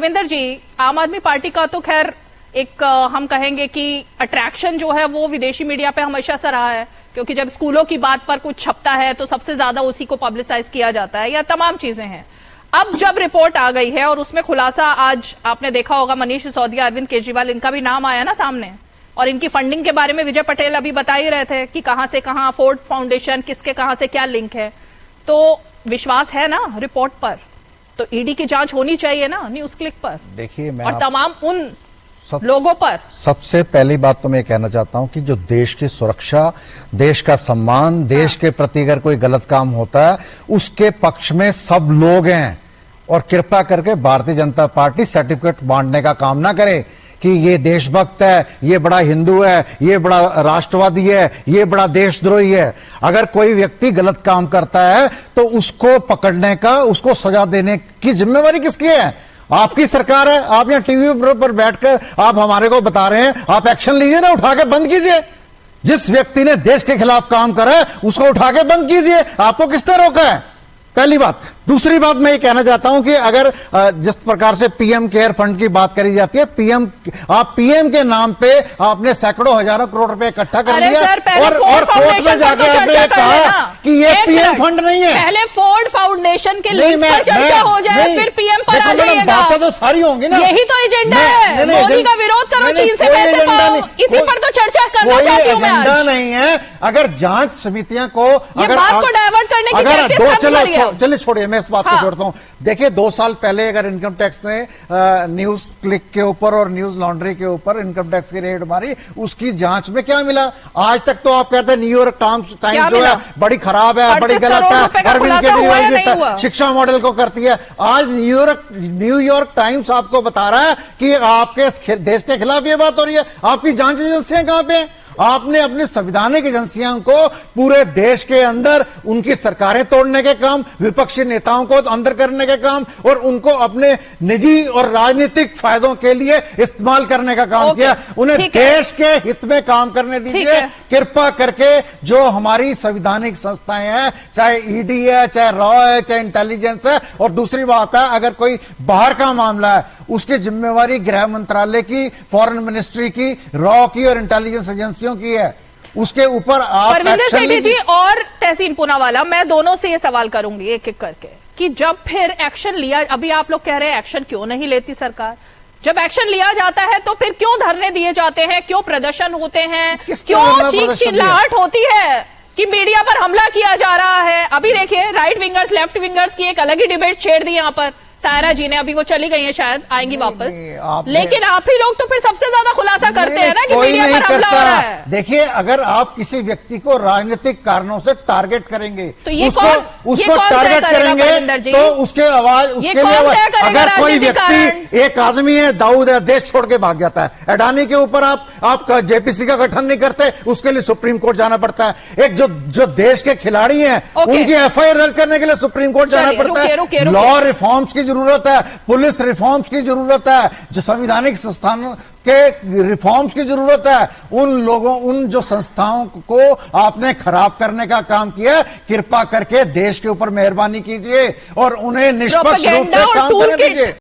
परविंदर जी, आम आदमी पार्टी का तो खैर एक हम कहेंगे कि अट्रैक्शन जो है वो विदेशी मीडिया पे हमेशा से रहा है, क्योंकि जब स्कूलों की बात पर कुछ छपता है तो सबसे ज्यादा उसी को पब्लिसाइज किया जाता है, या तमाम चीजें हैं। अब जब रिपोर्ट आ गई है और उसमें खुलासा, आज आपने देखा होगा मनीष सिसोदिया, अरविंद केजरीवाल, इनका भी नाम आया ना सामने, और इनकी फंडिंग के बारे में विजय पटेल अभी बता ही रहे थे कि कहां से कहां, फोर्ड फाउंडेशन, किसके कहां से क्या लिंक है। तो विश्वास है ना रिपोर्ट पर, तो ईडी की जांच होनी चाहिए ना न्यूज क्लिक पर। देखिए, मैं और तमाम उन लोगों पर सबसे पहली बात तो मैं कहना चाहता हूं कि जो देश की सुरक्षा, देश का सम्मान, देश के प्रति अगर कोई गलत काम होता है उसके पक्ष में सब लोग हैं। और कृपया करके भारतीय जनता पार्टी सर्टिफिकेट बांटने का काम ना करे कि ये देशभक्त है, ये बड़ा हिंदू है, ये बड़ा राष्ट्रवादी है, ये बड़ा देशद्रोही है। अगर कोई व्यक्ति गलत काम करता है तो उसको पकड़ने का, उसको सजा देने की जिम्मेवारी किसकी है? आपकी सरकार है। आप यहाँ टीवी पर बैठकर आप हमारे को बता रहे हैं, आप एक्शन लीजिए ना, उठा के बंद कीजिए। जिस व्यक्ति ने देश के खिलाफ काम करा है उसको उठा के बंद कीजिए। आपको किसने रोका है? पहली बात। दूसरी बात मैं ये कहना चाहता हूं कि अगर जिस प्रकार से पीएम केयर फंड की बात करी जाती है, आप पीएम के नाम पे आपने सैकड़ों हजारों करोड़ रुपए इकट्ठा कर लिया और कोर्ट में जाके आपने कहा कि ये पीएम फंड नहीं है। पहले फोर्ड फाउंडेशन के लिंक पर चर्चा हो जाए, फिर पीएम पर आ जाइएगा। बातें तो सारी होंगी ना, यही तो एजेंडा है। मोदी का विरोध करो, चीन से पैसे पाओ, इसी पर तो चर्चा करना चाहती हूँ मैं आज। एजेंडा नहीं है। अगर जांच समितियां को, अगर बात को डाइवर्ट करने की चलिए छोड़िए, मैं इस बात को छोड़ता हूं। देखिए, 2 साल पहले अगर इनकम टैक्स ने न्यूज क्लिक के ऊपर और न्यूज लॉन्ड्री के ऊपर इनकम टैक्स की रेड मारी, उसकी जांच में क्या मिला? आज तक तो आप कहते हैं न्यूयॉर्क टाइम्स जो है बड़ी खराब है, बड़ी गलत है, अरविंद केजरीवाल शिक्षा मॉडल को करती है। आज न्यूयॉर्क टाइम्स आपको बता रहा है कि आपके देश के खिलाफ ये बात हो रही है। आपकी जांच एजेंसियां कहां पे? आपने अपनी संवैधानिक एजेंसियों को पूरे देश के अंदर उनकी सरकारें तोड़ने के काम, विपक्षी नेताओं को अंदर करने के काम और उनको अपने निजी और राजनीतिक फायदों के लिए इस्तेमाल करने का काम किया। उन्हें देश के हित में काम करने दीजिए कृपा करके। जो हमारी संवैधानिक संस्थाएं हैं, चाहे ईडी है, चाहे रॉ है, चाहे इंटेलिजेंस है, और दूसरी बात है, अगर कोई बाहर का मामला है उसकी जिम्मेवारी गृह मंत्रालय की, फॉरेन मिनिस्ट्री की, रॉ की और इंटेलिजेंस एजेंसियों की है। उसके ऊपर आप परविंदर सेठी जी और तहसीन पूनावाला, मैं दोनों से ये सवाल करूंगी एक एक करके कि जब फिर एक्शन लिया, अभी आप लोग कह रहे हैं एक्शन क्यों नहीं लेती सरकार, जब एक्शन लिया जाता है तो फिर क्यों धरने दिए जाते हैं, क्यों प्रदर्शन होते हैं, क्यों चीख चिल्लाहट होती है कि मीडिया पर हमला किया जा रहा है? अभी देखिए, राइट विंगर्स लेफ्ट विंगर्स की एक अलग ही डिबेट छेड़ दी यहां पर सायरा जी ने, अभी वो चली गई हैं, शायद आएंगी वापस। लेकिन आप ही लोग तो फिर सबसे ज्यादा खुलासा करते हैं ना कि मीडिया पर हमला हो रहा है। देखिए, अगर आप किसी व्यक्ति को राजनीतिक कारणों से टारगेट करेंगे तो ये उसको टारगेट करेंगे तो उसके आवाज, उसके लिए अगर कोई व्यक्ति, एक आदमी है दाऊद है, देश छोड़ के भाग जाता है, अडानी के ऊपर आप जेपीसी का गठन नहीं करते, उसके लिए सुप्रीम कोर्ट जाना पड़ता है। एक जो देश के खिलाड़ी हैं उनकी एफआईआर दर्ज करने के लिए सुप्रीम कोर्ट जाना पड़ता है। लॉ रिफॉर्म्स की जरूरत है, पुलिस रिफॉर्म्स की जरूरत है, जो संवैधानिक संस्थानों के रिफॉर्म्स की जरूरत है। उन जो संस्थाओं को आपने खराब करने का काम किया, कृपा करके देश के ऊपर मेहरबानी कीजिए और उन्हें निष्पक्ष रूप से काम करने दीजिए।